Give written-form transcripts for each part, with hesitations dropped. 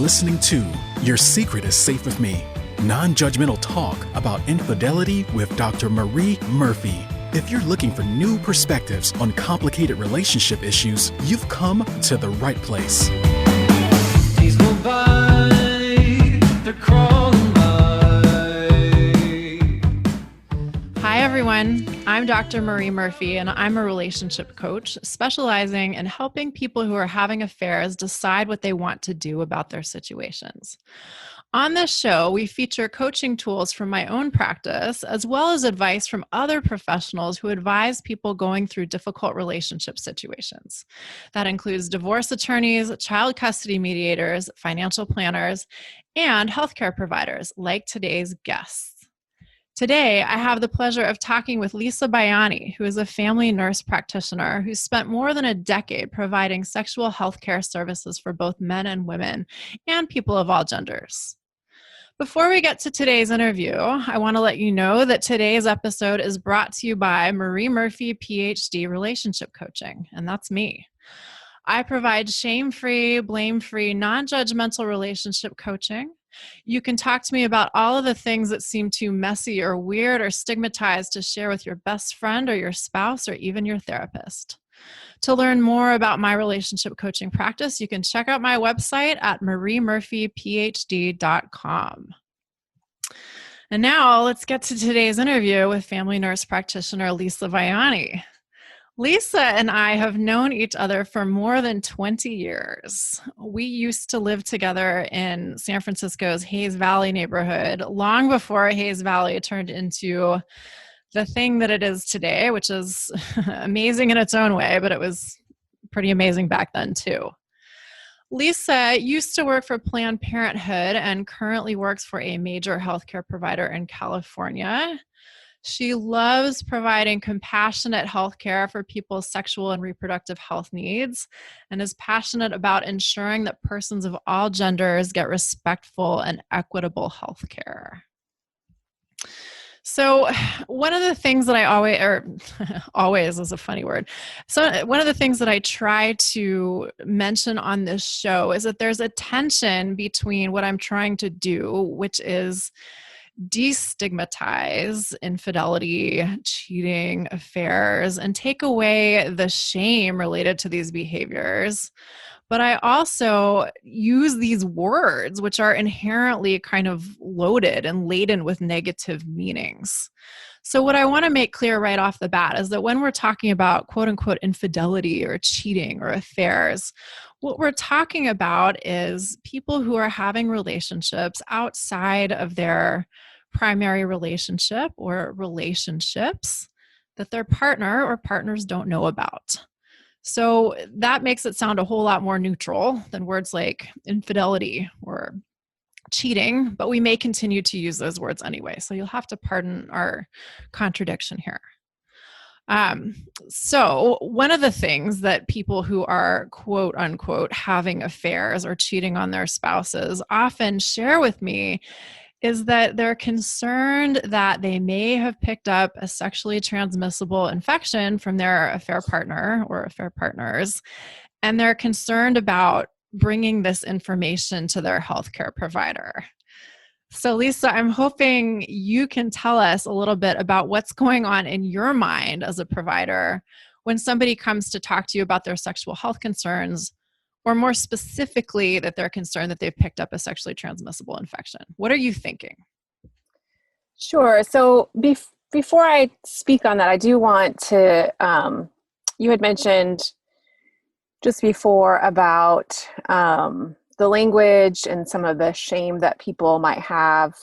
listening to Your Secret is Safe with Me, non-judgmental talk about infidelity with Dr. Marie Murphy. If you're looking for new perspectives on complicated relationship issues, you've come to the right place. Days go by, they're crawling by. Hi, everyone. I'm Dr. Marie Murphy, and I'm a relationship coach specializing in helping people who are having affairs decide what they want to do about their situations. On this show, we feature coaching tools from my own practice, as well as advice from other professionals who advise people going through difficult relationship situations. That includes divorce attorneys, child custody mediators, financial planners, and healthcare providers like today's guests. Today, I have the pleasure of talking with Lisa Bayani, who is a family nurse practitioner who spent more than a decade providing sexual health care services for both men and women and people of all genders. Before we get to today's interview, I want to let you know that today's episode is brought to you by Marie Murphy, PhD Relationship Coaching, and that's me. I provide shame-free, blame-free, non-judgmental relationship coaching. You can talk to me about all of the things that seem too messy or weird or stigmatized to share with your best friend or your spouse or even your therapist. To learn more about my relationship coaching practice, you can check out my website at mariemurphyphd.com. And now let's get to today's interview with family nurse practitioner Lisa Bayani. Lisa and I have known each other for more than 20 years. We used to live together in San Francisco's Hayes Valley neighborhood long before Hayes Valley turned into the thing that it is today, which is amazing in its own way, but it was pretty amazing back then too. Lisa used to work for Planned Parenthood and currently works for a major healthcare provider in California. She loves providing compassionate healthcare for people's sexual and reproductive health needs and is passionate about ensuring that persons of all genders get respectful and equitable healthcare. So one of the things that I always is a funny word. So one of the things that I try to mention on this show is that there's a tension between what I'm trying to do, which is destigmatize infidelity, cheating, affairs, and take away the shame related to these behaviors. But I also use these words, which are inherently kind of loaded and laden with negative meanings. So what I want to make clear right off the bat is that when we're talking about quote unquote infidelity or cheating or affairs, what we're talking about is people who are having relationships outside of their primary relationship or relationships that their partner or partners don't know about. So that makes it sound a whole lot more neutral than words like infidelity or cheating, but we may continue to use those words anyway. So you'll have to pardon our contradiction here. So one of the things that people who are quote unquote having affairs or cheating on their spouses often share with me is that they're concerned that they may have picked up a sexually transmissible infection from their affair partner or affair partners, and they're concerned about bringing this information to their healthcare provider. So Lisa, I'm hoping you can tell us a little bit about what's going on in your mind as a provider when somebody comes to talk to you about their sexual health concerns, or more specifically, that they're concerned that they've picked up a sexually transmissible infection. What are you thinking? Sure. So before I speak on that, I do want to, you had mentioned just before about the language and some of the shame that people might have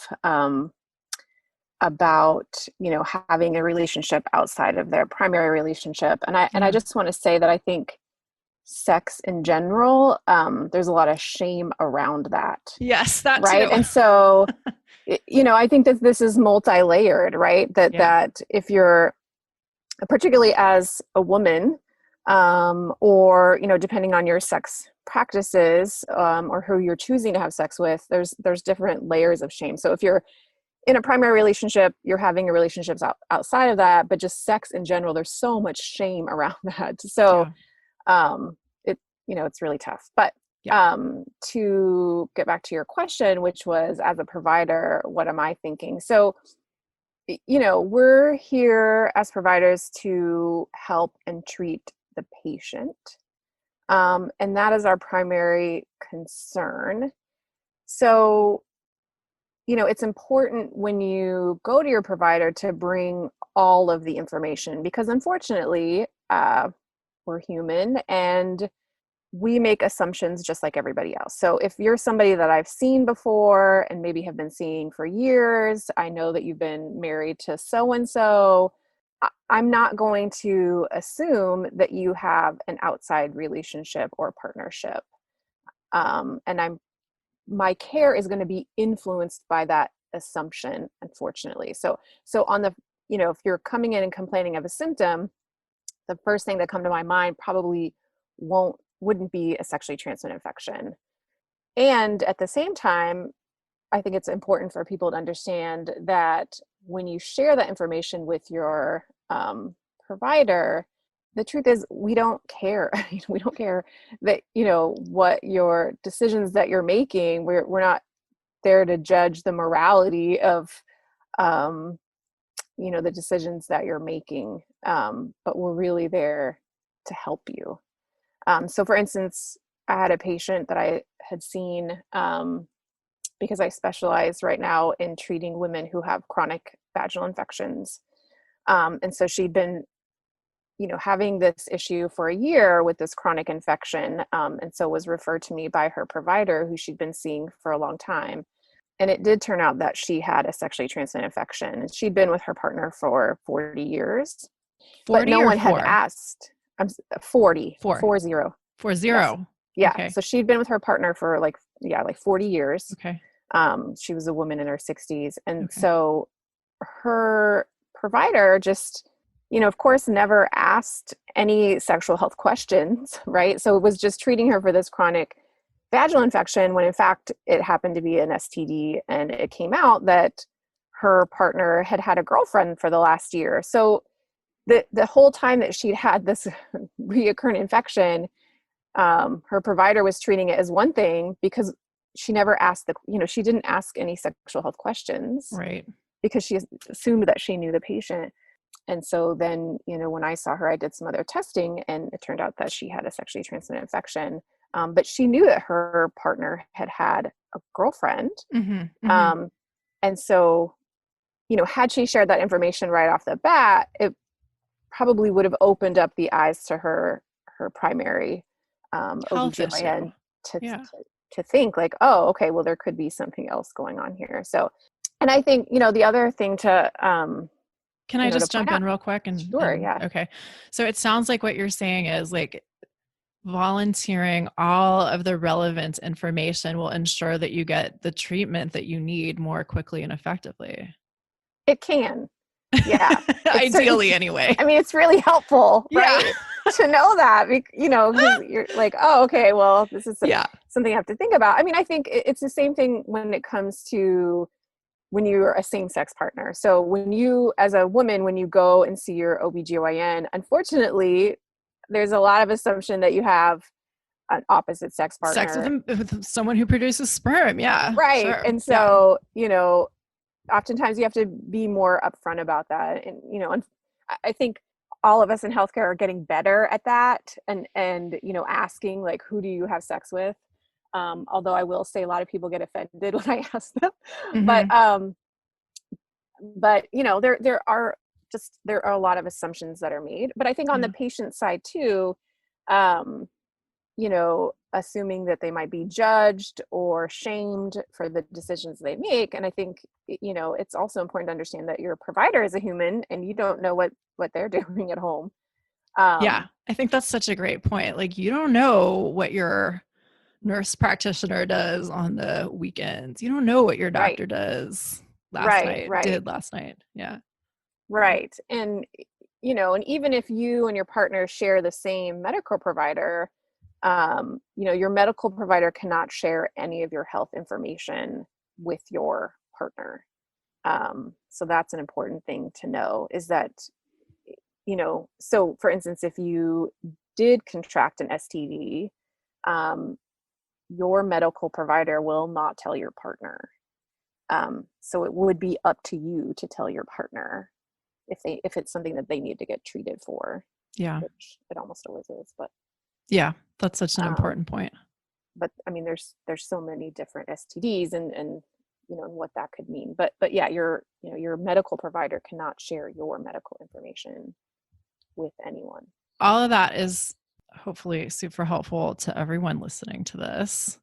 about, having a relationship outside of their primary relationship. And I just want to say that I think sex in general, there's a lot of shame around that. Yes, that right? too. And so, I think that this is multi-layered, right? That if you're, particularly as a woman, or, depending on your sex practices, or who you're choosing to have sex with, there's different layers of shame. So if you're in a primary relationship, you're having a relationships outside of that, but just sex in general, there's so much shame around that. So, it's really tough. But To get back to your question, which was, as a provider, what am I thinking? So, we're here as providers to help and treat the patient. And that is our primary concern. So, it's important when you go to your provider to bring all of the information, because unfortunately, we're human and we make assumptions just like everybody else. So if you're somebody that I've seen before and maybe have been seeing for years, I know that you've been married to so-and-so, I'm not going to assume that you have an outside relationship or partnership. And my care is going to be influenced by that assumption, unfortunately. So on the, if you're coming in and complaining of a symptom, the first thing that come to my mind probably wouldn't be a sexually transmitted infection. And at the same time, I think it's important for people to understand that when you share that information with your provider, the truth is we don't care. We don't care that, what your decisions that you're making. We're not there to judge the morality of, the decisions that you're making. But we're really there to help you. So for instance, I had a patient that I had seen, because I specialize right now in treating women who have chronic vaginal infections. And so she'd been, having this issue for a year with this chronic infection. And so was referred to me by her provider, who she'd been seeing for a long time. And it did turn out that she had a sexually transmitted infection. And she'd been with her partner for 40 years. 40 but no or one had 4? asked. I'm 40. 4. 40. 40. Yes. Yeah. Okay. So she'd been with her partner for like 40 years. Okay. She was a woman in her 60s. And so her provider just, of course, never asked any sexual health questions, right? So it was just treating her for this chronic vaginal infection when in fact it happened to be an STD, and it came out that her partner had had a girlfriend for the last year. So the whole time that she'd had this reoccurring infection, her provider was treating it as one thing because she never asked she didn't ask any sexual health questions, right? Because she assumed that she knew the patient. And so then, when I saw her, I did some other testing, and it turned out that she had a sexually transmitted infection. But she knew that her partner had had a girlfriend. Mm-hmm, mm-hmm. And so, had she shared that information right off the bat, it probably would have opened up the eyes to her primary OBGYN to think like, oh, okay, well, there could be something else going on here. So, and I think, the other thing to, can I just jump in real quick? Sure. Yeah. Okay. So it sounds like what you're saying is like volunteering all of the relevant information will ensure that you get the treatment that you need more quickly and effectively. It can. Yeah. Ideally anyway. I mean, it's really helpful, right? To know that, because you're like, oh, okay, well, this is something I have to think about. I mean, I think it's the same thing when it comes to when you're a same-sex partner. So when you, as a woman, when you go and see your OBGYN, unfortunately, there's a lot of assumption that you have an opposite sex partner. Sex with someone who produces sperm. Yeah. Right. Sure. And so, oftentimes you have to be more upfront about that. And, I think all of us in healthcare are getting better at that and, asking like, who do you have sex with? Although I will say a lot of people get offended when I ask them, Mm-hmm. but there are a lot of assumptions that are made, but I think on the patient side too, assuming that they might be judged or shamed for the decisions they make. And I think, it's also important to understand that your provider is a human and you don't know what they're doing at home. I think that's such a great point. Like, you don't know what your nurse practitioner does on the weekends. You don't know what your doctor does did last night. Yeah. Right. And, and even if you and your partner share the same medical provider, your medical provider cannot share any of your health information with your partner. So that's an important thing to know is that, so for instance, if you did contract an STD, your medical provider will not tell your partner. So it would be up to you to tell your partner if it's something that they need to get treated for. Yeah. Which it almost always is, but yeah, that's such an important point. But I mean, there's so many different STDs and you know, and what that could mean. But yeah, your medical provider cannot share your medical information with anyone. All of that is hopefully super helpful to everyone listening to this.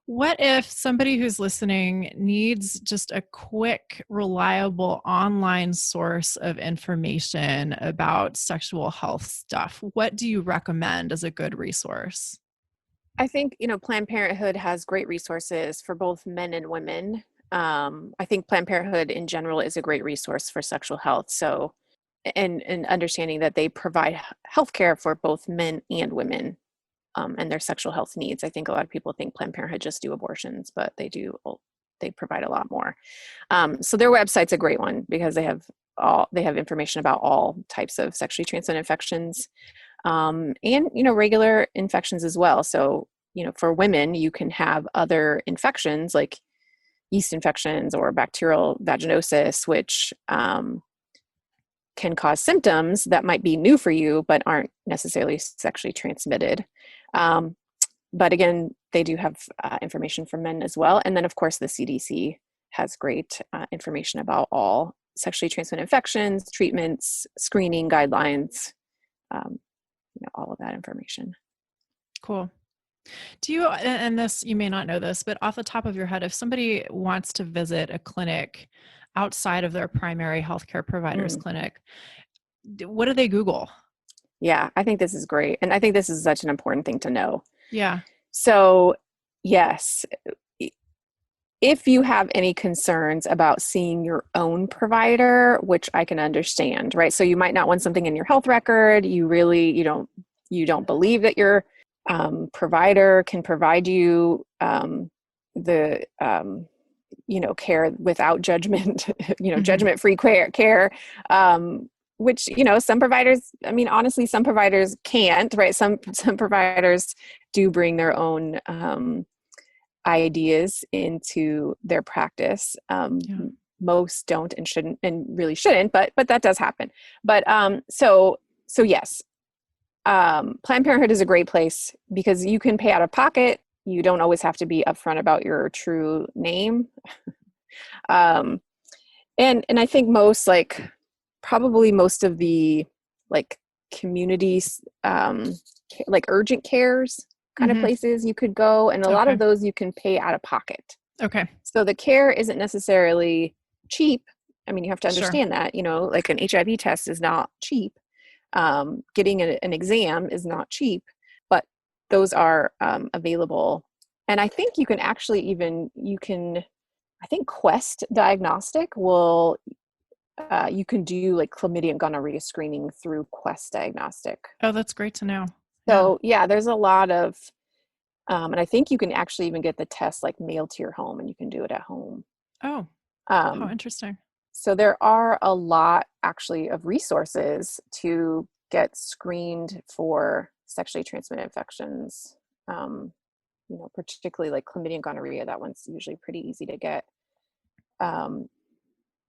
What if somebody who's listening needs just a quick, reliable online source of information about sexual health stuff? What do you recommend as a good resource? I think, you know, Planned Parenthood has great resources for both men and women. I think Planned Parenthood in general is a great resource for sexual health. So, and understanding that they provide healthcare for both men and women. And their sexual health needs. I think a lot of people think Planned Parenthood just do abortions, but they provide a lot more. So their website's a great one because they have information about all types of sexually transmitted infections, and, you know, regular infections as well. So, you know, for women, you can have other infections like yeast infections or bacterial vaginosis, which can cause symptoms that might be new for you, but aren't necessarily sexually transmitted. But again, they do have information for men as well. And then, of course, the CDC has great information about all sexually transmitted infections, treatments, screening guidelines, you know, all of that information. Cool. Do you, and this, you may not know this, but off the top of your head, if somebody wants to visit a clinic outside of their primary healthcare provider's clinic, what do they Google? Yeah, I think this is great. And I think this is such an important thing to know. Yeah. So, yes, if you have any concerns about seeing your own provider, which I can understand, right? So you might not want something in your health record. You really, you don't believe that your provider can provide you the you know, care without judgment, you know, judgment-free care, which, you know, some providers, I mean, honestly, some providers can't, right? Some providers do bring their own ideas into their practice. Most don't and shouldn't, and really shouldn't, but that does happen. But so yes, Planned Parenthood is a great place because you can pay out of pocket. You don't always have to be upfront about your true name. And I think probably most of the like communities, like urgent cares kind of places you could go. And a lot of those you can pay out of pocket. Okay. So the care isn't necessarily cheap. I mean, you have to understand that, you know, like an HIV test is not cheap. Getting an exam is not cheap, but those are available. And I think you can actually I think Quest Diagnostic will, you can do like chlamydia and gonorrhea screening through Quest Diagnostic. Oh, that's great to know. So yeah, there's a lot of, and I think you can actually even get the test like mailed to your home and you can do it at home. Oh, how interesting. So there are a lot actually of resources to get screened for sexually transmitted infections. You know, particularly like chlamydia and gonorrhea, that one's usually pretty easy to get. You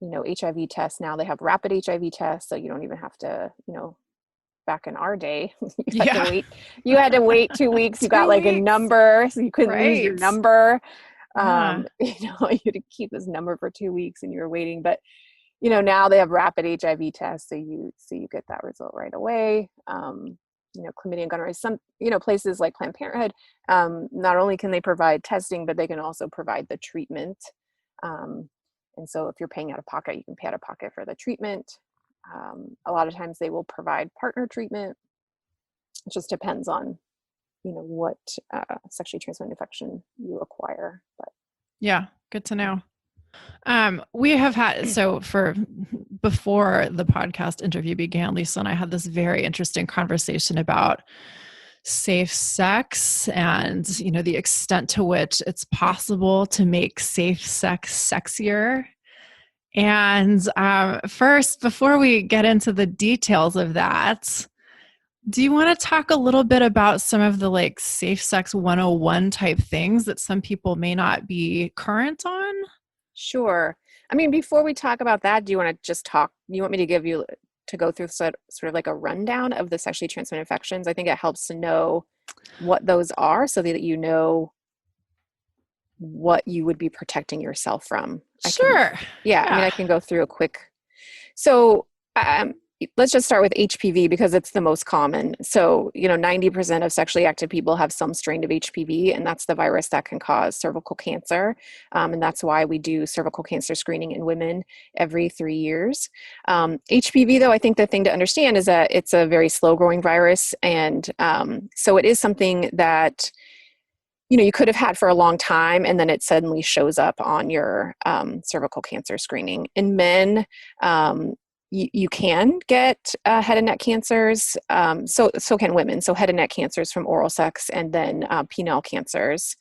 know, HIV tests, now they have rapid HIV tests, so you don't even have to, you know, back in our day, you had to wait 2 weeks. You got like a number, so you couldn't lose your number. You know, you had to keep this number for 2 weeks and you were waiting. But, you know, now they have rapid HIV tests, so you get that result right away. You know, chlamydia and gonorrhea, some, you know, places like Planned Parenthood, not only can they provide testing, but they can also provide the treatment. And so if you're paying out of pocket, you can pay out of pocket for the treatment. A lot of times they will provide partner treatment. It just depends on, you know, what sexually transmitted infection you acquire. But yeah, good to know. We have had, so before the podcast interview began, Lisa and I had this very interesting conversation about safe sex and, you know, the extent to which it's possible to make safe sex sexier. And first, before we get into the details of that, Do you want to talk a little bit about some of the like safe sex 101 type things that some people may not be current on? Sure. I mean, before we talk about that, do you want to just talk, you want me to go through sort of like a rundown of the sexually transmitted infections? I think it helps to know what those are so that you know what you would be protecting yourself from. Sure. I mean, I can go through a quick. So let's just start with HPV because it's the most common. So, 90% of sexually active people have some strain of HPV, and that's the virus that can cause cervical cancer. And that's why we do cervical cancer screening in women every 3 years. HPV, though, I think the thing to understand is that it's a very slow growing virus. And so it is something that you could have had for a long time, and then it suddenly shows up on your cervical cancer screening. In men, you can get head and neck cancers. So can women. So head and neck cancers from oral sex, and then penile cancers.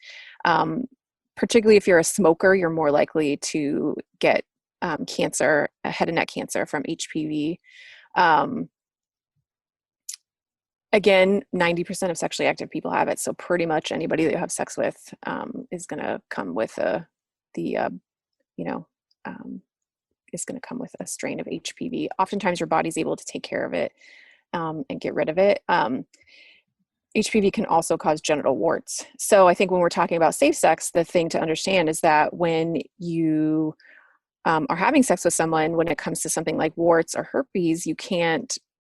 Particularly if you're a smoker, you're more likely to get cancer, head and neck cancer from HPV. Again, 90% of sexually active people have it. So pretty much anybody that you have sex with is going to come with is going to come with a strain of HPV. Oftentimes your body's able to take care of it and get rid of it. HPV can also cause genital warts. So I think when we're talking about safe sex, the thing to understand is that when you are having sex with someone, when it comes to something like warts or herpes,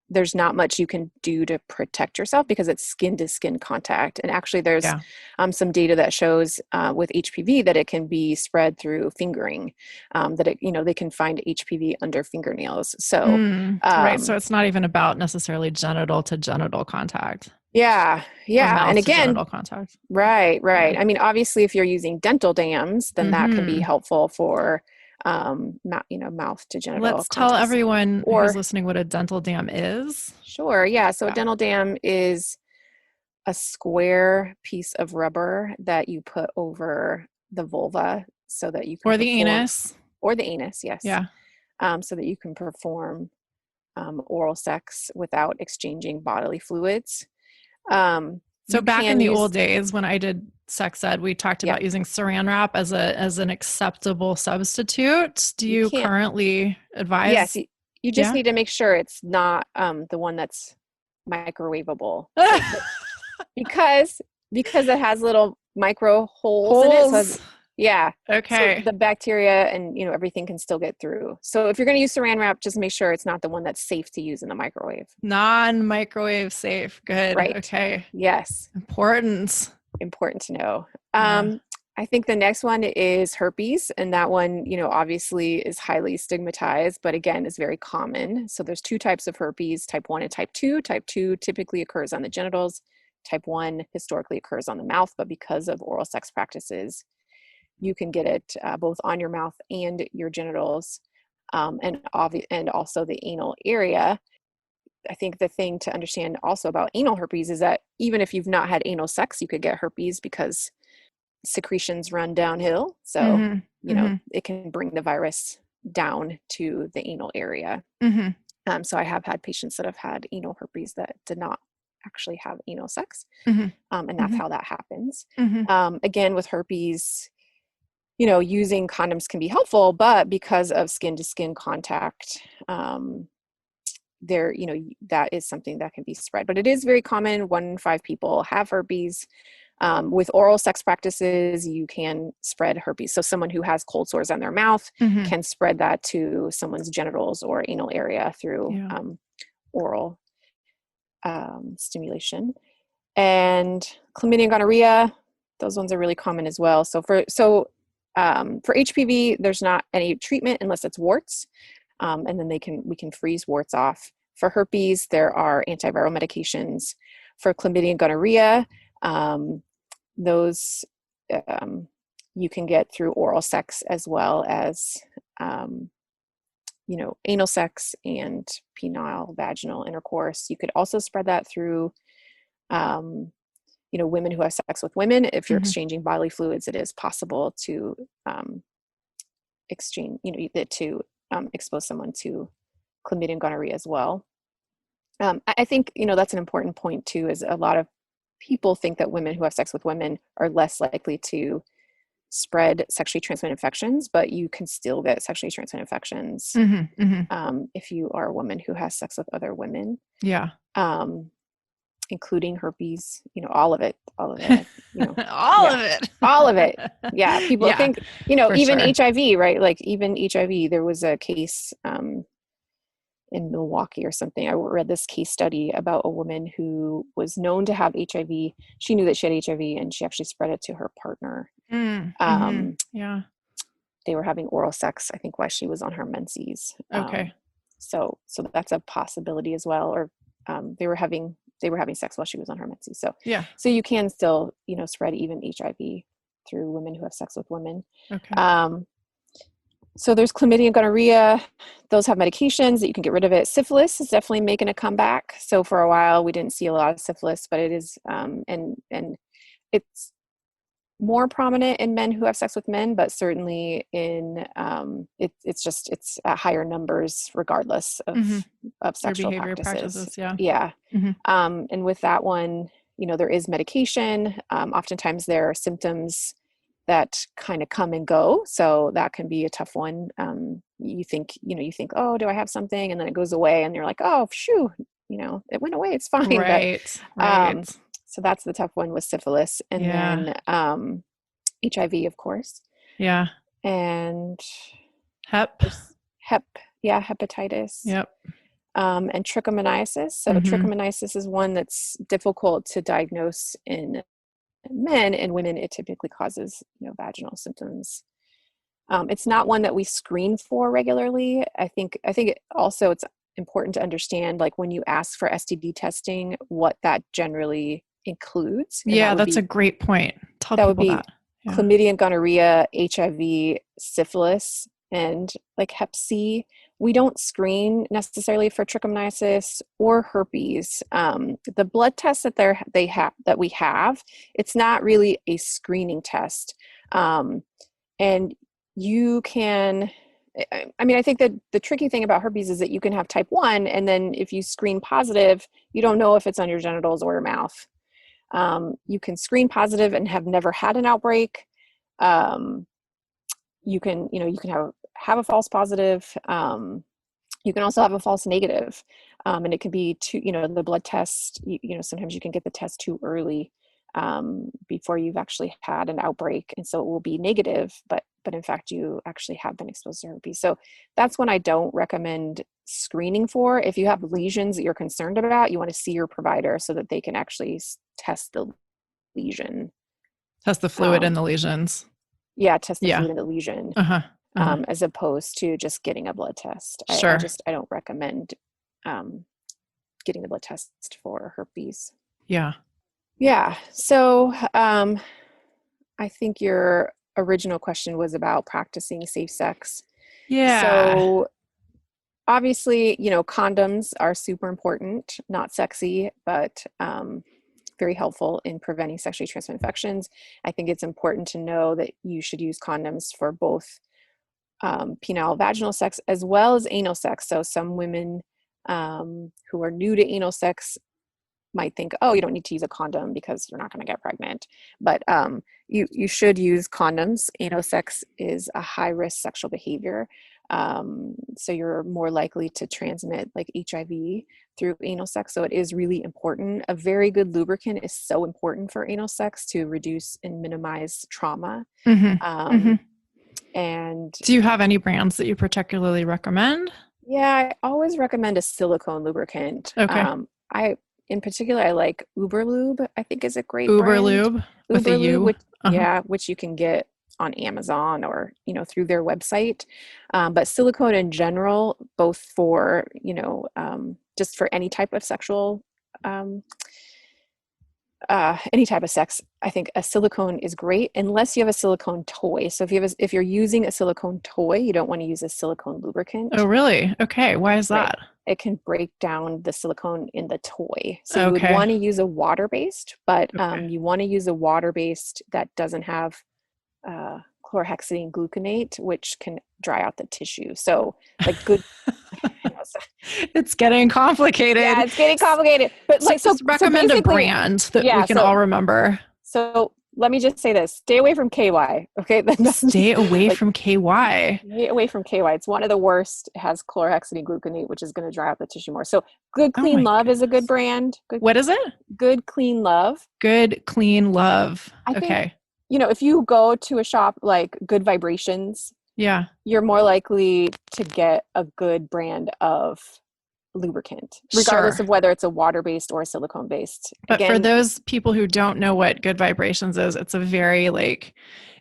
there's not much you can do to protect yourself because it's skin to skin contact. And actually there's some data that shows with HPV that it can be spread through fingering, they can find HPV under fingernails. So, right. So it's not even about necessarily genital to genital contact. Yeah. And again, genital contact. Right. Yeah. I mean, obviously if you're using dental dams, then that can be helpful for mouth to genital. Let's tell everyone who's listening what a dental dam is. Sure. Yeah. So a dental dam is a square piece of rubber that you put over the vulva so that you can or the anus. Yes. Yeah. So that you can perform oral sex without exchanging bodily fluids. So back in the old days when I did sex ed, we talked about using saran wrap as an acceptable substitute. Do you currently advise? Yes, you just need to make sure it's not the one that's microwavable because it has little micro holes in it. So okay. So the bacteria and everything can still get through. So if you're going to use saran wrap, just make sure it's not the one that's safe to use in the microwave. Non-microwave safe. Good. Right. Okay. Yes. Important to know. I think the next one is herpes, and that one, obviously is highly stigmatized, but again, is very common. So there's two types of herpes, type 1 and type 2. Type 2 typically occurs on the genitals. Type 1 historically occurs on the mouth, but because of oral sex practices, you can get it both on your mouth and your genitals, and also the anal area. I think the thing to understand also about anal herpes is that even if you've not had anal sex, you could get herpes because secretions run downhill. So, it can bring the virus down to the anal area. So I have had patients that have had anal herpes that did not actually have anal sex. And that's how that happens. Again, with herpes, using condoms can be helpful, but because of skin to skin contact, that is something that can be spread, but it is very common. 1 in 5 people have herpes. With oral sex practices, you can spread herpes. So someone who has cold sores on their mouth can spread that to someone's genitals or anal area through oral stimulation. And chlamydia and gonorrhea, those ones are really common as well. So for HPV, there's not any treatment unless it's warts. And then we can freeze warts off. For herpes, there are antiviral medications. For chlamydia and gonorrhea, those you can get through oral sex as well as anal sex and penile vaginal intercourse. You could also spread that through women who have sex with women. If you're exchanging bodily fluids, it is possible to exchange, to expose someone to chlamydia and gonorrhea as well. I think, that's an important point too, is a lot of people think that women who have sex with women are less likely to spread sexually transmitted infections, but you can still get sexually transmitted infections if you are a woman who has sex with other women. Yeah. Including herpes, all of it, all of it. All of it. Yeah. People think, even sure. HIV, right? Like even HIV, there was a case in Milwaukee or something. I read this case study about a woman who was known to have HIV. She knew that she had HIV and she actually spread it to her partner. Yeah. They were having oral sex, I think, while she was on her menses. Okay. So that's a possibility as well. Or they were having sex while she was on her menses. So so you can still, spread even HIV through women who have sex with women. Okay. So there's chlamydia and gonorrhea. Those have medications that you can get rid of it. Syphilis is definitely making a comeback. So for a while we didn't see a lot of syphilis, but it is, and it's more prominent in men who have sex with men, but certainly in it's at higher numbers regardless of sexual practices. Yeah. And with that one, there is medication. Oftentimes there are symptoms that kind of come and go. So that can be a tough one. You think, oh, do I have something? And then it goes away and you're like, oh, shoo, it went away. It's fine. Right. So that's the tough one with syphilis. And then HIV, of course. Yeah. And hepatitis. Yep. And trichomoniasis. So trichomoniasis is one that's difficult to diagnose in men. In women, it typically causes, vaginal symptoms. It's not one that we screen for regularly. I think also it's important to understand, like when you ask for STD testing, what that generally includes. Yeah, that's a great point. Tell people that. Chlamydia and gonorrhea, HIV, syphilis, and like Hep C. We don't screen necessarily for trichomoniasis or herpes. The blood tests that we have, it's not really a screening test. And you can, I think that the tricky thing about herpes is that you can have type 1, and then if you screen positive, you don't know if it's on your genitals or your mouth. You can screen positive and have never had an outbreak. You can have a false positive. You can also have a false negative. And it can be the blood test, sometimes you can get the test too early, before you've actually had an outbreak. And so it will be negative, but in fact, you actually have been exposed to herpes. So that's when I don't recommend screening for. If you have lesions that you're concerned about, you want to see your provider so that they can actually test the lesion. Test the fluid in the lesions. Yeah, test the fluid in the lesion. As opposed to just getting a blood test. Sure. I don't recommend getting the blood test for herpes. Yeah. Yeah. So I think your original question was about practicing safe sex. Yeah. So obviously, condoms are super important, not sexy, but very helpful in preventing sexually transmitted infections. I think it's important to know that you should use condoms for both penile vaginal sex as well as anal sex. So some women who are new to anal sex might think, oh, you don't need to use a condom because you're not going to get pregnant. But you should use condoms. Anal sex is a high risk sexual behavior. So you're more likely to transmit like HIV through anal sex. So it is really important. A very good lubricant is so important for anal sex to reduce and minimize trauma. And do you have any brands that you particularly recommend? Yeah, I always recommend a silicone lubricant. Okay. In particular, I like Uberlube. I think is a great Uberlube brand. with a U. Which you can get on Amazon or through their website. But silicone in general, both for just for any type of sexual, any type of sex, I think a silicone is great unless you have a silicone toy. So if you're using a silicone toy, you don't want to use a silicone lubricant. Oh, really? Okay. Why is that? Right. It can break down the silicone in the toy. So you would want to use a water-based, but you want to use a water-based that doesn't have chlorhexidine gluconate, which can dry out the tissue. So like good, It's getting complicated. Yeah, it's getting complicated. But so just recommend a brand that we can all remember. So let me just say this: stay away from KY. Okay, stay away from KY. Stay away from KY. It's one of the worst. It has chlorhexidine gluconate, which is going to dry out the tissue more. So Good Clean Love is a good brand. What is it? Good Clean Love. Good Clean Love. Okay. If you go to a shop like Good Vibrations, you're more likely to get a good brand of lubricant, regardless of whether it's a water-based or a silicone-based. But for those people who don't know what Good Vibrations is, it's a very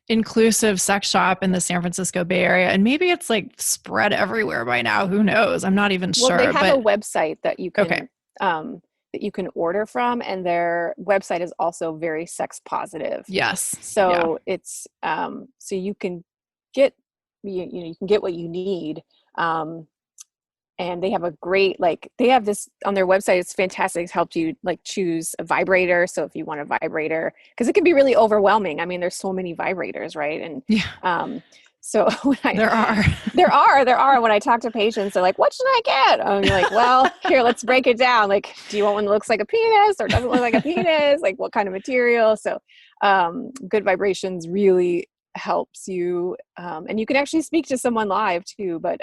inclusive sex shop in the San Francisco Bay Area, and maybe it's spread everywhere by now. Who knows? I'm not even sure. Well, they have a website that you can that you can order from, and their website is also very sex positive. Yes. So it's so you can get you can get what you need. And they have a great, they have this on their website. It's fantastic. It's helped you choose a vibrator. So if you want a vibrator, because it can be really overwhelming. I mean, there's so many vibrators, right? And so there are. When I talk to patients, they're like, what should I get? I'm like, well, here, let's break it down. Do you want one that looks like a penis or doesn't look like a penis? What kind of material? So Good Vibrations really helps you. And you can actually speak to someone live too, but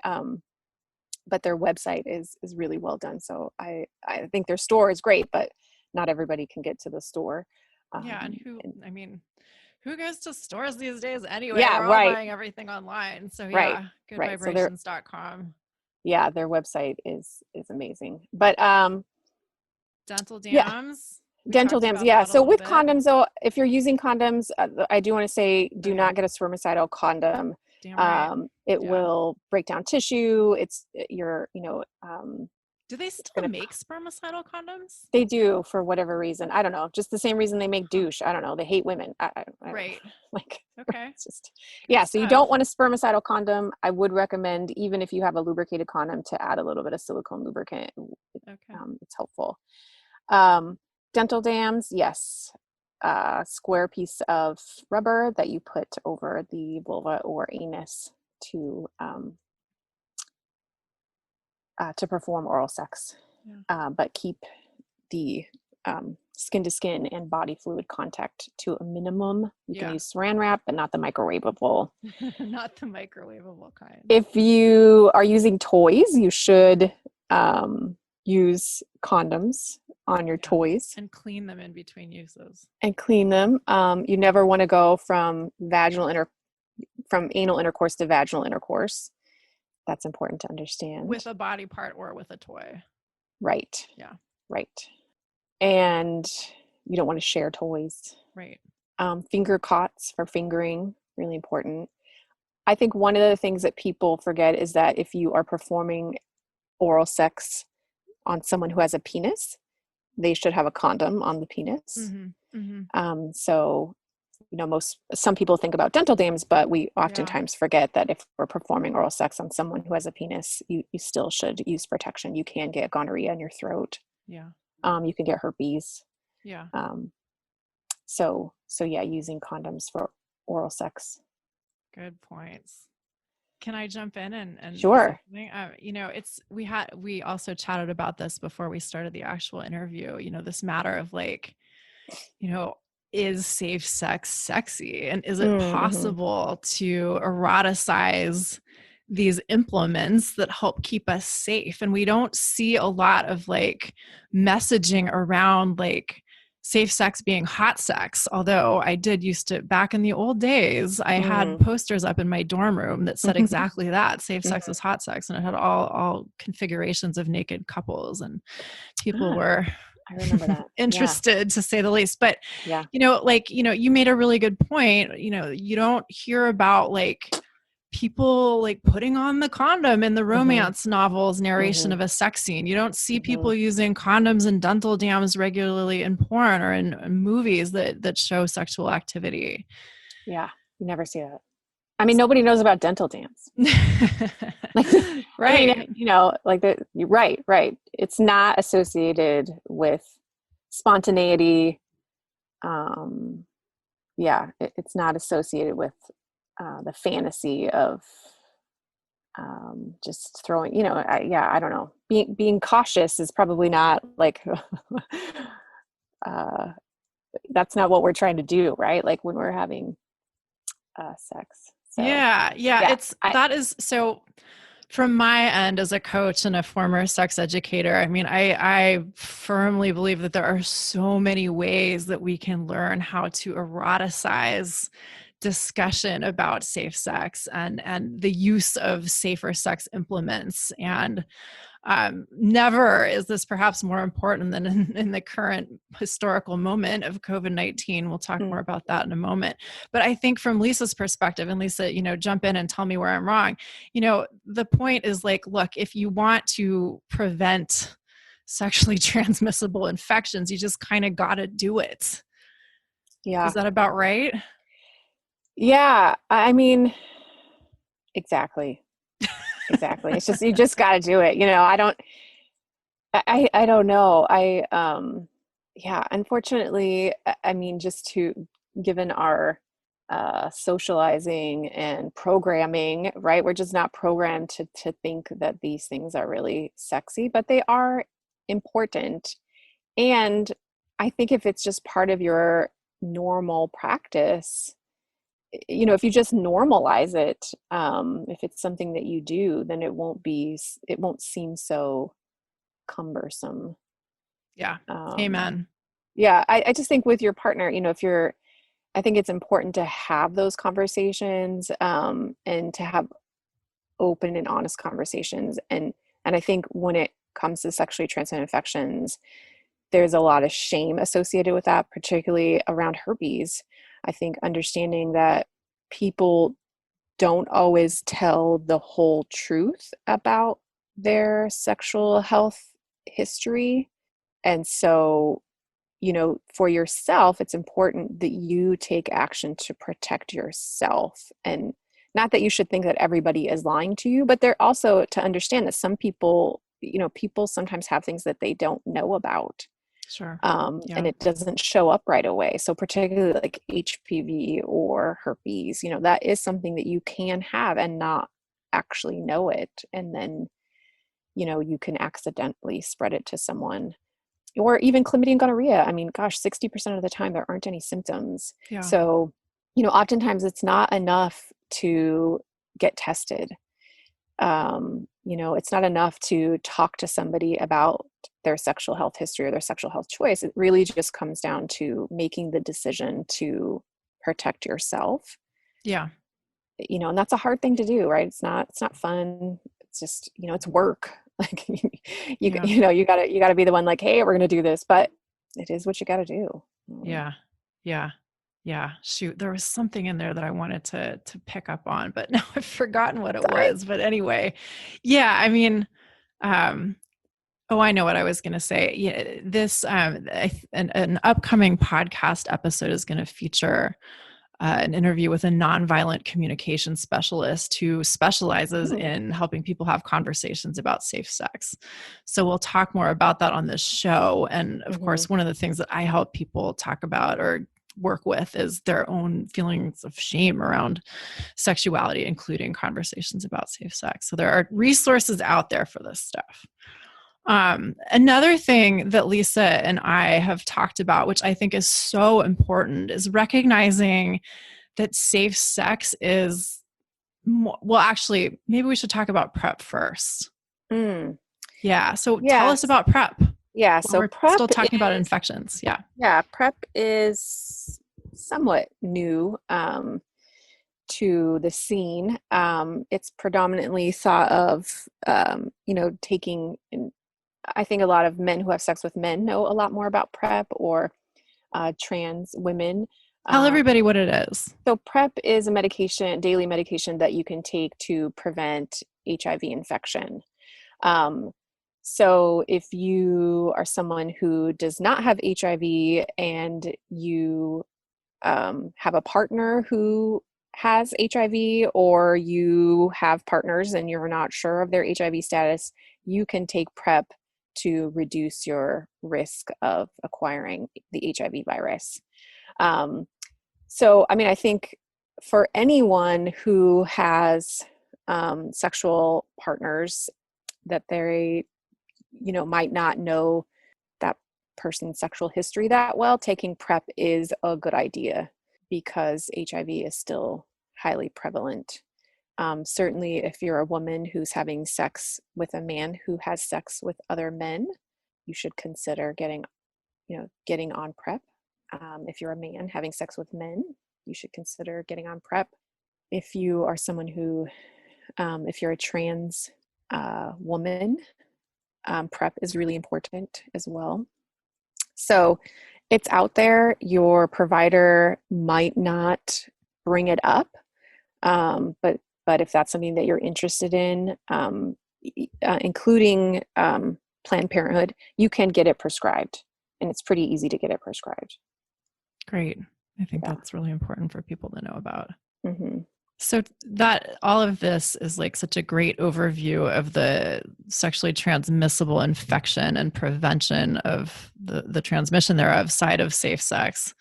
their website is really well done. So I think their store is great, but not everybody can get to the store. And who goes to stores these days anyway? Yeah, we're all buying everything online. So goodvibrations.com. Yeah, their website is amazing. But dental dams. Dental dams, yeah. So with condoms, though, if you're using condoms, I do want to say, do not get a spermicidal condom. It will break down tissue. Do they still make spermicidal condoms? They do, for whatever reason. I don't know. Just the same reason they make douche. I don't know. They hate women. Right. Okay. It's just, so you don't want a spermicidal condom. I would recommend, even if you have a lubricated condom, to add a little bit of silicone lubricant. It's helpful. Dental dams, yes. Square piece of rubber that you put over the vulva or anus to perform oral sex, but keep the skin to skin and body fluid contact to a minimum. You can use saran wrap, but not the microwavable. Not the microwavable kind. If you are using toys, you should use condoms on your toys and clean them in between uses. You never want to go from anal intercourse to vaginal intercourse. That's important to understand. With a body part or with a toy. Right. Yeah. Right. And you don't want to share toys. Right. Finger cots for fingering, really important. I think one of the things that people forget is that if you are performing oral sex on someone who has a penis, they should have a condom on the penis. Mm-hmm. Mm-hmm. So, some people think about dental dams, but we oftentimes forget that if we're performing oral sex on someone who has a penis, you still should use protection. You can get gonorrhea in your throat. Yeah. You can get herpes. Yeah. So using condoms for oral sex. Good points. Can I jump in and sure. We also chatted about this before we started the actual interview, this matter of is safe sex sexy? And is it possible to eroticize these implements that help keep us safe? And we don't see a lot of messaging around safe sex being hot sex. Although I did used to, back in the old days, I had posters up in my dorm room that said exactly that: safe sex is hot sex. And it had all configurations of naked couples, and people were I remember that. interested to say the least. But, you made a really good point. You don't hear about people putting on the condom in the romance novels narration of a sex scene. You don't see people using condoms and dental dams regularly in porn or in movies that show sexual activity. Yeah. You never see that. I mean, nobody knows about dental dams. Right. You're right. It's not associated with spontaneity. It's not associated with the fantasy of just throwing, I don't know, being cautious is probably not like, that's not what we're trying to do, right? Like when we're having sex. So yeah. yeah, That is so. From my end as a coach and a former sex educator, I mean, I firmly believe that there are so many ways that we can learn how to eroticize discussion about safe sex and the use of safer sex implements. And never is this perhaps more important than in the current historical moment of COVID-19. We'll talk more about that in a moment. But I think from Lisa's perspective, and Lisa, jump in and tell me where I'm wrong. The point is like, look, if you want to prevent sexually transmissible infections, you just kind of got to do it. yeah. Is that about right? Yeah. I mean, exactly. It's just, you just got to do it. I don't know. Yeah, unfortunately, I mean, given our socializing and programming, right? We're just not programmed to think that these things are really sexy, but they are important. And I think if it's just part of your normal practice, if you just normalize it, if it's something that you do, then it won't seem so cumbersome. Yeah. Amen. Yeah. I just think with your partner, I think it's important to have those conversations, and to have open and honest conversations. And I think when it comes to sexually transmitted infections, there's a lot of shame associated with that, particularly around herpes. I think understanding that people don't always tell the whole truth about their sexual health history. And so, for yourself, it's important that you take action to protect yourself. And not that you should think that everybody is lying to you, but they're also to understand that some people, people sometimes have things that they don't know about. Sure. And it doesn't show up right away. So particularly like HPV or herpes, that is something that you can have and not actually know it. And then, you can accidentally spread it to someone. Or even chlamydia and gonorrhea. I mean, gosh, 60% of the time there aren't any symptoms. Yeah. So, oftentimes it's not enough to get tested. It's not enough to talk to somebody about their sexual health history or their sexual health choice. It really just comes down to making the decision to protect yourself. Yeah. And that's a hard thing to do, right? It's not fun. It's just, it's work. Like you gotta be the one like, hey, we're gonna do this, but it is what you gotta do. Yeah. Shoot, there was something in there that I wanted to pick up on, but now I've forgotten what it Sorry. was. But anyway, yeah, I mean, I know what I was going to say. Yeah, this an upcoming podcast episode is going to feature an interview with a nonviolent communication specialist who specializes in helping people have conversations about safe sex. So we'll talk more about that on this show. And of course, one of the things that I help people talk about or work with is their own feelings of shame around sexuality, including conversations about safe sex. So there are resources out there for this stuff. Another thing that Lisa and I have talked about, which I think is so important, is recognizing that safe sex is well, actually, maybe we should talk about PrEP first. Yeah. So tell us about PrEP. Yeah. So we're PrEP still talking about infections. Yeah. Yeah. PrEP is somewhat new to the scene. It's predominantly thought of, taking. I think a lot of men who have sex with men know a lot more about PrEP, or trans women. Tell everybody what it is. So PrEP is a daily medication that you can take to prevent HIV infection. So if you are someone who does not have HIV and you have a partner who has HIV, or you have partners and you're not sure of their HIV status, you can take PrEP to reduce your risk of acquiring the HIV virus. So, I mean, I think for anyone who has sexual partners that they, might not know that person's sexual history that well, taking PrEP is a good idea because HIV is still highly prevalent. Certainly, if you're a woman who's having sex with a man who has sex with other men, you should consider getting on PrEP. If you're a man having sex with men, you should consider getting on PrEP. If you are someone who, if you're a trans woman, PrEP is really important as well. So it's out there. Your provider might not bring it up, but if that's something that you're interested in, including Planned Parenthood, you can get it prescribed, and it's pretty easy to get it prescribed. Great. I think that's really important for people to know about. Mm-hmm. So that all of this is like such a great overview of the sexually transmissible infection and prevention of the transmission thereof side of safe sex.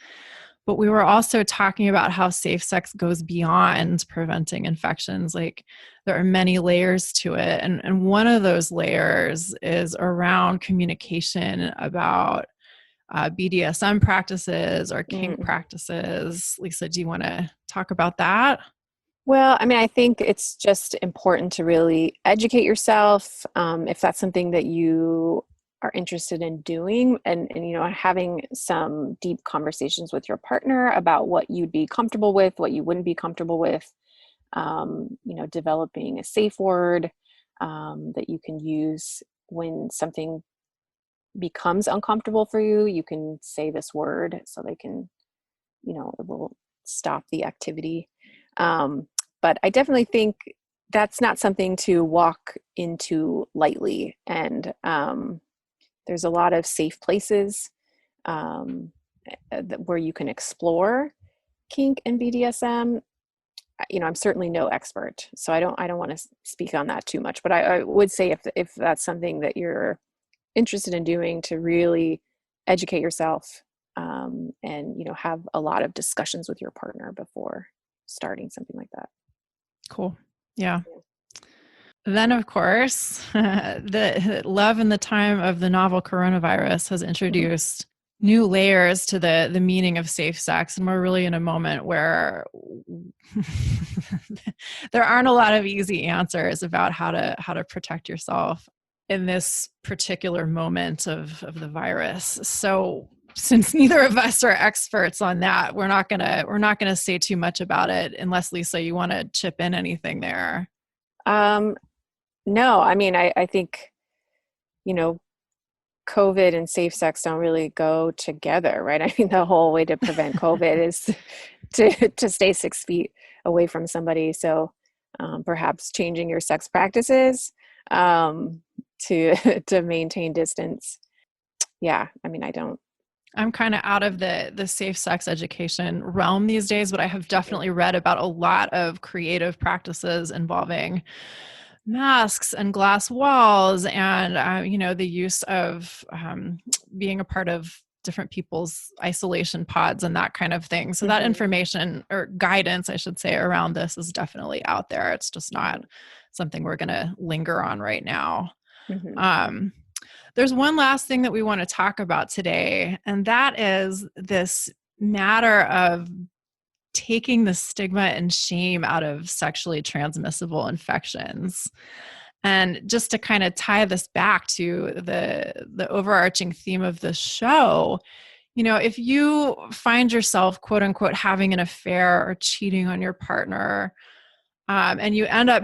But we were also talking about how safe sex goes beyond preventing infections. Like there are many layers to it. And one of those layers is around communication about BDSM practices or kink practices. Lisa, do you want to talk about that? Well, I mean, I think it's just important to really educate yourself if that's something that you are interested in doing, and having some deep conversations with your partner about what you'd be comfortable with, what you wouldn't be comfortable with. Developing a safe word that you can use when something becomes uncomfortable for you. You can say this word so they can, it will stop the activity. But I definitely think that's not something to walk into lightly. And there's a lot of safe places where you can explore kink and BDSM. I'm certainly no expert, so I don't want to speak on that too much. But I would say if that's something that you're interested in doing, to really educate yourself and have a lot of discussions with your partner before starting something like that. Cool. Yeah. Then, of course, the love in the time of the novel coronavirus has introduced new layers to the meaning of safe sex. And we're really in a moment where there aren't a lot of easy answers about how to protect yourself in this particular moment of the virus. So since neither of us are experts on that, we're not gonna say too much about it unless, Lisa, you want to chip in anything there. No, I mean, I think, COVID and safe sex don't really go together, right? I mean, the whole way to prevent COVID is to stay 6 feet away from somebody. So perhaps changing your sex practices to maintain distance. Yeah, I mean, I'm kind of out of the safe sex education realm these days, but I have definitely read about a lot of creative practices involving masks and glass walls and, the use of being a part of different people's isolation pods and that kind of thing. So that information or guidance, I should say, around this is definitely out there. It's just not something we're going to linger on right now. There's one last thing that we want to talk about today, and that is this matter of taking the stigma and shame out of sexually transmissible infections. And just to kind of tie this back to the overarching theme of the show, if you find yourself, quote unquote, having an affair or cheating on your partner, and you end up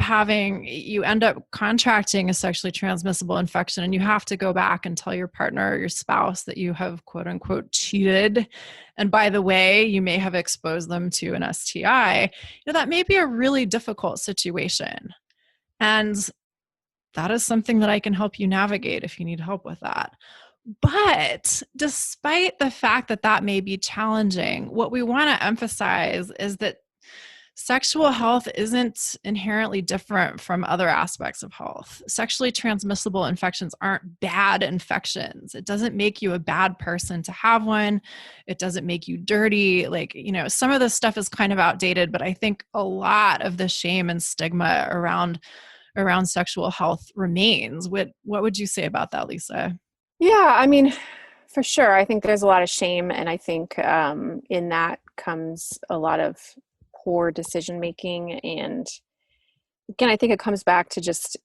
contracting a sexually transmissible infection, and you have to go back and tell your partner or your spouse that you have, quote unquote, cheated. And by the way, you may have exposed them to an STI. That may be a really difficult situation. And that is something that I can help you navigate if you need help with that. But despite the fact that that may be challenging, what we want to emphasize is that Sexual health isn't inherently different from other aspects of health. Sexually transmissible infections aren't bad infections. It doesn't make you a bad person to have one. It doesn't make you dirty. Like, some of this stuff is kind of outdated, but I think a lot of the shame and stigma around sexual health remains. What would you say about that, Lisa? Yeah, I mean, for sure. I think there's a lot of shame, and I think in that comes a lot of poor decision making. And again, I think it comes back to just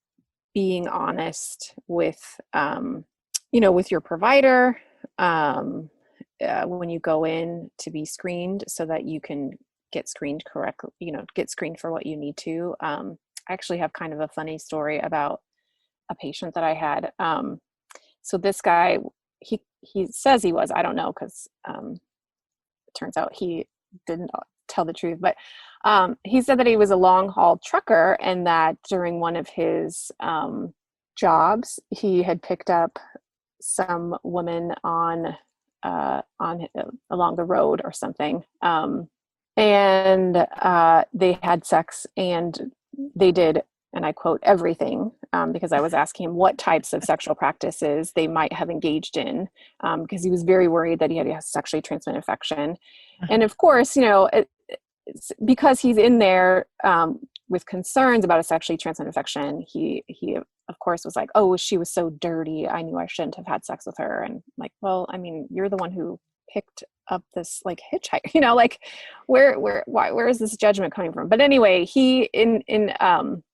being honest with, with your provider when you go in to be screened, so that you can get screened correctly. Get screened for what you need to. I actually have kind of a funny story about a patient that I had. So this guy, he says he was, I don't know, because it turns out he didn't tell the truth, but he said that he was a long haul trucker, and that during one of his jobs, he had picked up some woman on along the road or something, and they had sex, and they did, and I quote, everything, because I was asking him what types of sexual practices they might have engaged in, because he was very worried that he had a sexually transmitted infection. And of course, it's because he's in there with concerns about a sexually transmitted infection, he of course was like, oh, she was so dirty, I knew I shouldn't have had sex with her. And like, well, I mean, you're the one who picked up this like hitchhiker, like where is this judgment coming from? But anyway, he in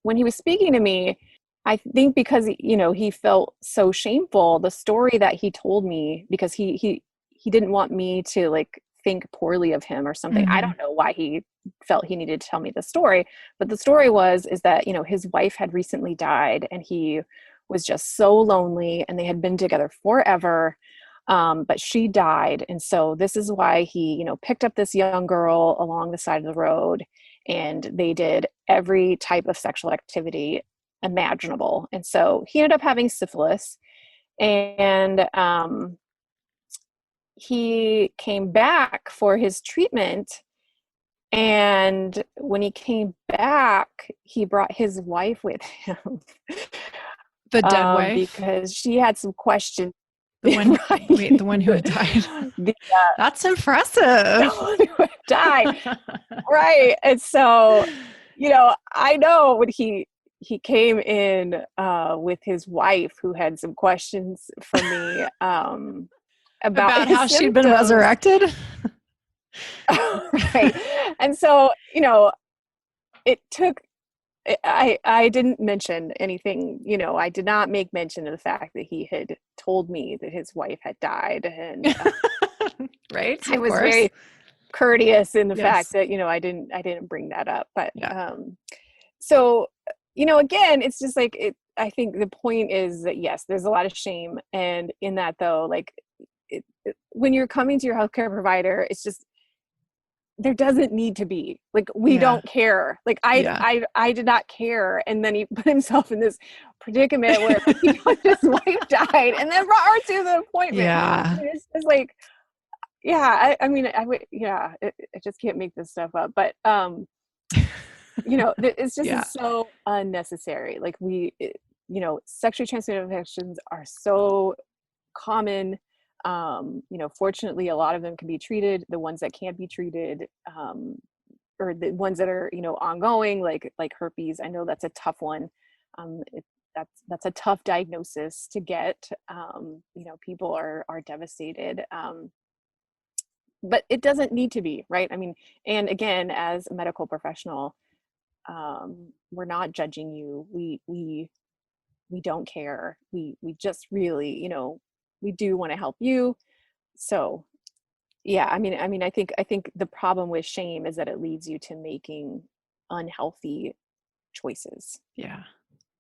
when he was speaking to me, I think because he felt so shameful, the story that he told me, because he didn't want me to like think poorly of him or something. Mm-hmm. I don't know why he felt he needed to tell me the story, but the story is that his wife had recently died, and he was just so lonely, and they had been together forever. But she died. And so this is why he, picked up this young girl along the side of the road, and they did every type of sexual activity imaginable. And so he ended up having syphilis, and he came back for his treatment. And when he came back, he brought his wife with him. The dead wife? Because she had some questions. The one, right. Wait, the one who had died. That's impressive. The one who had died, right? And so, I know when he came in with his wife, who had some questions for me about how she'd been resurrected. Right. And so, it took. I didn't mention anything, I did not make mention of the fact that he had told me that his wife had died. And right. I was very courteous in the Yes. fact that, I didn't bring that up. But so, again, it's just like, I think the point is that, yes, there's a lot of shame. And in that, though, like when you're coming to your healthcare provider, it's just, there doesn't need to be, like, we don't care. Like I did not care. And then he put himself in this predicament where his wife died and then brought her to the appointment. Yeah. And it's just like, I mean, I would, I just can't make this stuff up, but, it's just so unnecessary. Like sexually transmitted infections are so common. Fortunately, a lot of them can be treated. The ones that can't be treated, or the ones that are, ongoing, like herpes, I know that's a tough one. That's a tough diagnosis to get. People are devastated. But it doesn't need to be, right? I mean, and again, as a medical professional, we're not judging you. We don't care. We just really, we do want to help you. So I mean, I think the problem with shame is that it leads you to making unhealthy choices. Yeah.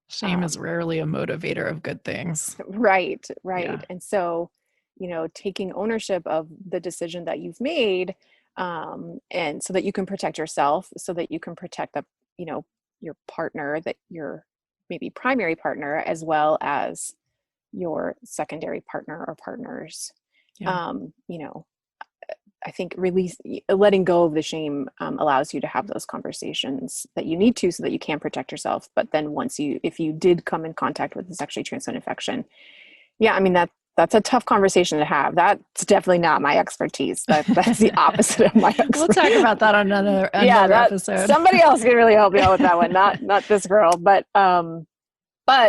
Shame is rarely a motivator of good things. Right. Yeah. And so, taking ownership of the decision that you've made, and so that you can protect yourself, so that you can protect your partner, that your maybe primary partner, as well as your secondary partner or partners. I think letting go of the shame allows you to have those conversations that you need to, so that you can protect yourself. But then if you did come in contact with a sexually transmitted infection, yeah, I mean, that's a tough conversation to have. That's definitely not my expertise. That's the opposite of my expertise. We'll talk about that on another episode. Somebody else can really help you out with that one, not this girl. But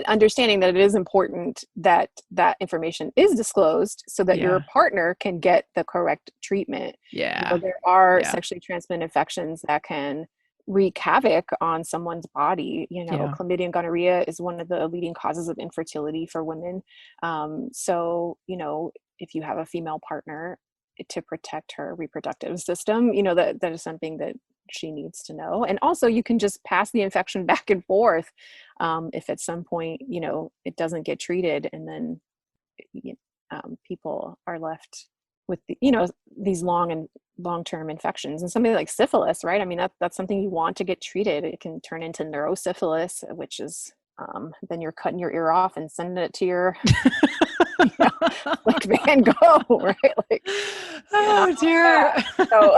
understanding that it is important that that information is disclosed, so that your partner can get the correct treatment. Yeah. There are sexually transmitted infections that can wreak havoc on someone's body. Chlamydia and gonorrhea is one of the leading causes of infertility for women. So, if you have a female partner, to protect her reproductive system, that is something that she needs to know. And also, you can just pass the infection back and forth if at some point it doesn't get treated, and then people are left with these long-term infections. And something like syphilis, right? I mean, that's something you want to get treated. It can turn into neurosyphilis, which is then you're cutting your ear off and sending it to your like Van Gogh, right? Like, oh dear. So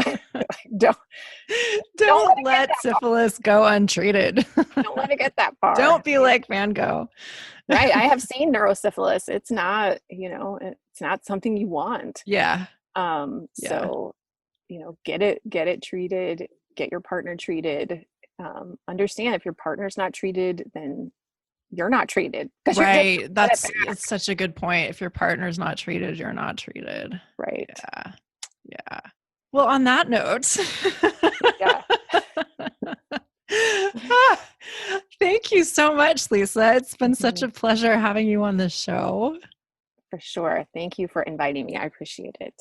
don't let syphilis go untreated. Don't let it get that far. Don't be like Van Gogh. Right. I have seen neurosyphilis. It's not, it's not something you want. Yeah. So, get it treated, get your partner treated. Understand, if your partner's not treated, then you're not treated. Right. That's such a good point. If your partner's not treated, you're not treated. Right. Yeah. Well, on that note, thank you so much, Lisa. It's been such a pleasure having you on this show. For sure. Thank you for inviting me. I appreciate it.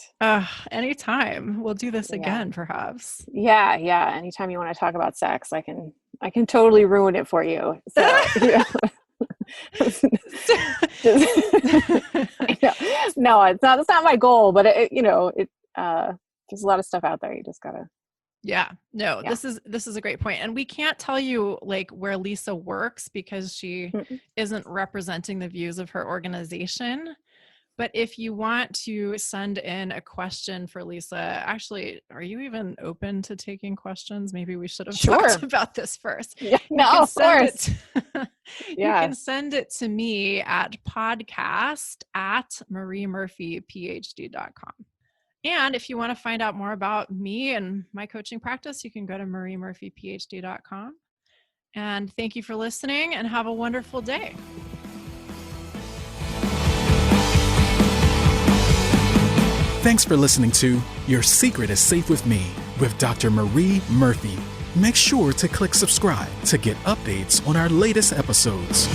Anytime. We'll do this again, perhaps. Yeah. Anytime you want to talk about sex, I can totally ruin it for you. So, no, it's not. That's not my goal. But there's a lot of stuff out there. You just gotta. This is a great point. And we can't tell you like where Lisa works, because she isn't representing the views of her organization. But if you want to send in a question for Lisa, actually, are you even open to taking questions? Maybe we should have talked about this first. Yeah, no, of course. You can send it to me at podcast@mariemurphyphd.com. And if you want to find out more about me and my coaching practice, you can go to mariemurphyphd.com. And thank you for listening, and have a wonderful day. Thanks for listening to Your Secret is Safe with Me with Dr. Marie Murphy. Make sure to click subscribe to get updates on our latest episodes.